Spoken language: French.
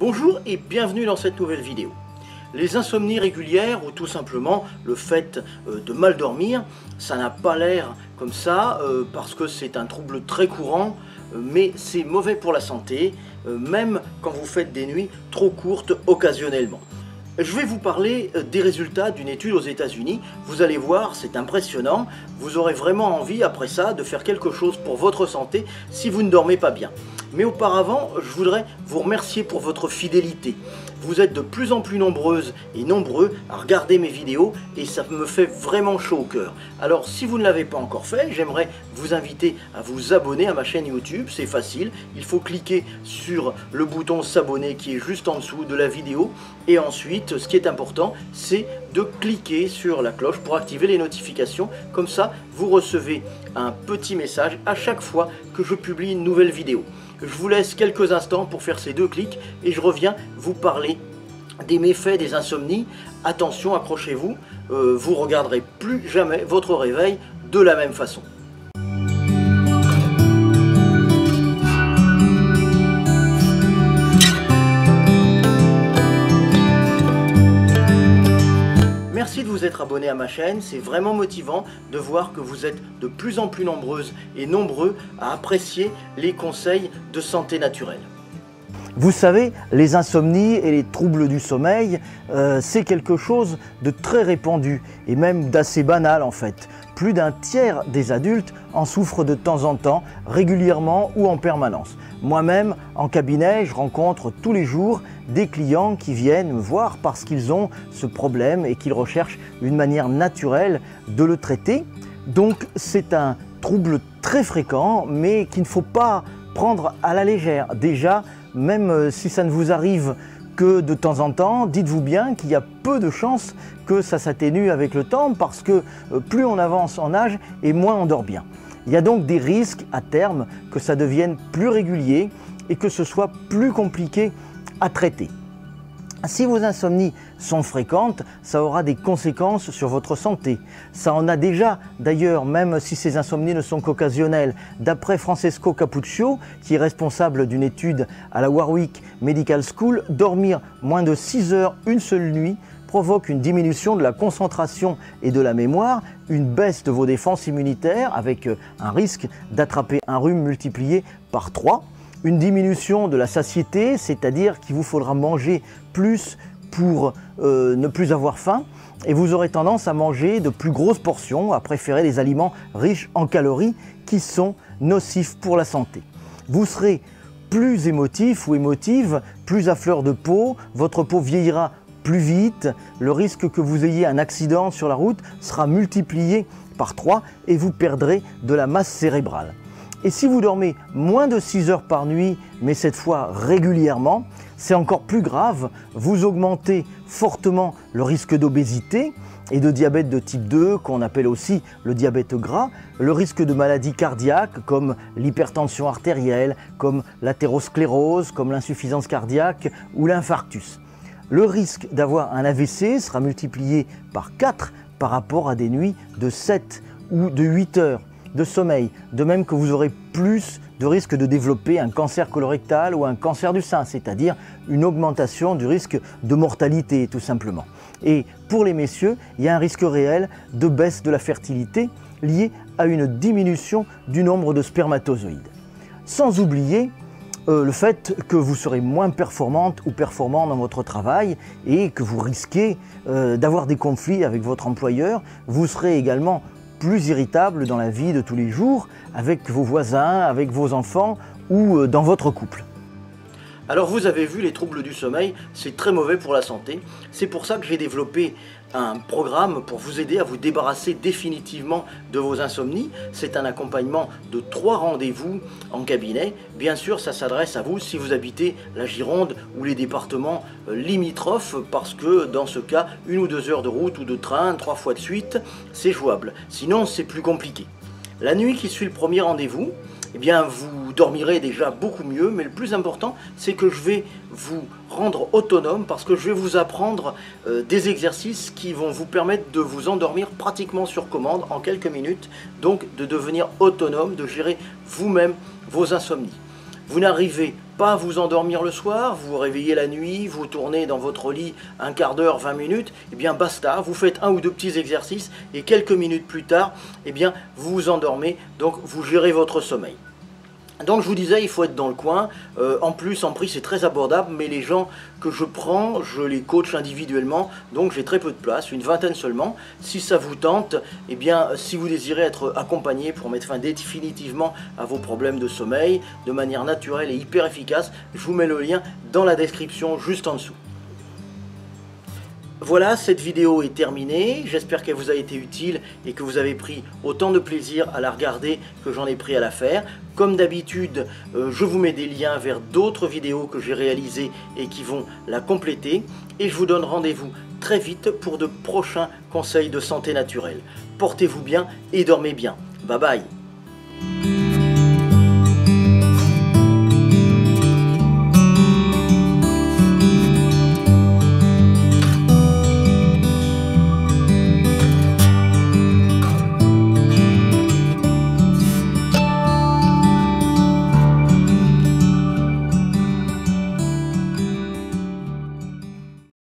Bonjour et bienvenue dans cette nouvelle vidéo. Les insomnies régulières ou tout simplement le fait de mal dormir, ça n'a pas l'air comme ça parce que c'est un trouble très courant, mais c'est mauvais pour la santé, même quand vous faites des nuits trop courtes occasionnellement. Je vais vous parler des résultats d'une étude aux États-Unis. Vous allez voir, c'est impressionnant. Vous aurez vraiment envie après ça de faire quelque chose pour votre santé si vous ne dormez pas bien. Mais auparavant, je voudrais vous remercier pour votre fidélité. Vous êtes de plus en plus nombreuses et nombreux à regarder mes vidéos et ça me fait vraiment chaud au cœur. Alors si vous ne l'avez pas encore fait, j'aimerais vous inviter à vous abonner à ma chaîne YouTube. C'est facile, il faut cliquer sur le bouton s'abonner qui est juste en dessous de la vidéo. Et ensuite, ce qui est important, c'est de cliquer sur la cloche pour activer les notifications. Comme ça, vous recevez un petit message à chaque fois que je publie une nouvelle vidéo. Je vous laisse quelques instants pour faire ces deux clics et je reviens vous parler des méfaits des insomnies. Attention, accrochez-vous, vous ne regarderez plus jamais votre réveil de la même façon. Merci de vous être abonné à ma chaîne, c'est vraiment motivant de voir que vous êtes de plus en plus nombreuses et nombreux à apprécier les conseils de santé naturelle. Vous savez, les insomnies et les troubles du sommeil, c'est quelque chose de très répandu et même d'assez banal en fait. Plus d'un tiers des adultes en souffrent de temps en temps, régulièrement ou en permanence. Moi-même, en cabinet, je rencontre tous les jours des clients qui viennent me voir parce qu'ils ont ce problème et qu'ils recherchent une manière naturelle de le traiter. Donc c'est un trouble très fréquent mais qu'il ne faut pas prendre à la légère. Déjà, même si ça ne vous arrive que de temps en temps, dites-vous bien qu'il y a peu de chances que ça s'atténue avec le temps parce que plus on avance en âge et moins on dort bien. Il y a donc des risques à terme que ça devienne plus régulier et que ce soit plus compliqué à traiter. Si vos insomnies sont fréquentes, ça aura des conséquences sur votre santé. Ça en a déjà d'ailleurs, même si ces insomnies ne sont qu'occasionnelles. D'après Francesco Cappuccio, qui est responsable d'une étude à la Warwick Medical School, dormir moins de 6 heures une seule nuit provoque une diminution de la concentration et de la mémoire, une baisse de vos défenses immunitaires avec un risque d'attraper un rhume multiplié par 3. Une diminution de la satiété, c'est-à-dire qu'il vous faudra manger plus pour ne plus avoir faim et vous aurez tendance à manger de plus grosses portions, à préférer des aliments riches en calories qui sont nocifs pour la santé. Vous serez plus émotif ou émotive, plus à fleur de peau, votre peau vieillira plus vite, le risque que vous ayez un accident sur la route sera multiplié par 3 et vous perdrez de la masse cérébrale. Et si vous dormez moins de 6 heures par nuit, mais cette fois régulièrement, c'est encore plus grave, vous augmentez fortement le risque d'obésité et de diabète de type 2, qu'on appelle aussi le diabète gras, le risque de maladies cardiaques comme l'hypertension artérielle, comme l'athérosclérose, comme l'insuffisance cardiaque ou l'infarctus. Le risque d'avoir un AVC sera multiplié par 4 par rapport à des nuits de 7 ou de 8 heures de sommeil, de même que vous aurez plus de risque de développer un cancer colorectal ou un cancer du sein, c'est-à-dire une augmentation du risque de mortalité tout simplement. Et pour les messieurs, il y a un risque réel de baisse de la fertilité lié à une diminution du nombre de spermatozoïdes. Sans oublier le fait que vous serez moins performante ou performant dans votre travail et que vous risquez d'avoir des conflits avec votre employeur. Vous serez également plus irritable dans la vie de tous les jours, avec vos voisins, avec vos enfants ou dans votre couple. Alors vous avez vu, les troubles du sommeil, c'est très mauvais pour la santé. C'est pour ça que j'ai développé un programme pour vous aider à vous débarrasser définitivement de vos insomnies. C'est un accompagnement de 3 rendez-vous en cabinet. Bien sûr, ça s'adresse à vous si vous habitez la Gironde ou les départements limitrophes, parce que dans ce cas, 1 ou 2 heures de route ou de train, 3 fois de suite, c'est jouable. Sinon, c'est plus compliqué. La nuit qui suit le premier rendez-vous, eh bien, vous dormirez déjà beaucoup mieux, mais le plus important, c'est que je vais vous rendre autonome parce que je vais vous apprendre des exercices qui vont vous permettre de vous endormir pratiquement sur commande en quelques minutes, donc de devenir autonome, de gérer vous-même vos insomnies. Vous n'arrivez pas à vous endormir le soir, vous vous réveillez la nuit, vous tournez dans votre lit un quart d'heure, 20 minutes, eh bien basta, vous faites un ou deux petits exercices et quelques minutes plus tard, eh bien vous vous endormez, donc vous gérez votre sommeil. Donc je vous disais, il faut être dans le coin. En plus, en prix, c'est très abordable, mais les gens que je prends, je les coach individuellement, donc j'ai très peu de place, une vingtaine seulement. Si ça vous tente, eh bien, si vous désirez être accompagné pour mettre fin définitivement à vos problèmes de sommeil, de manière naturelle et hyper efficace, je vous mets le lien dans la description juste en dessous. Voilà, cette vidéo est terminée, j'espère qu'elle vous a été utile et que vous avez pris autant de plaisir à la regarder que j'en ai pris à la faire. Comme d'habitude, je vous mets des liens vers d'autres vidéos que j'ai réalisées et qui vont la compléter. Et je vous donne rendez-vous très vite pour de prochains conseils de santé naturelle. Portez-vous bien et dormez bien. Bye bye.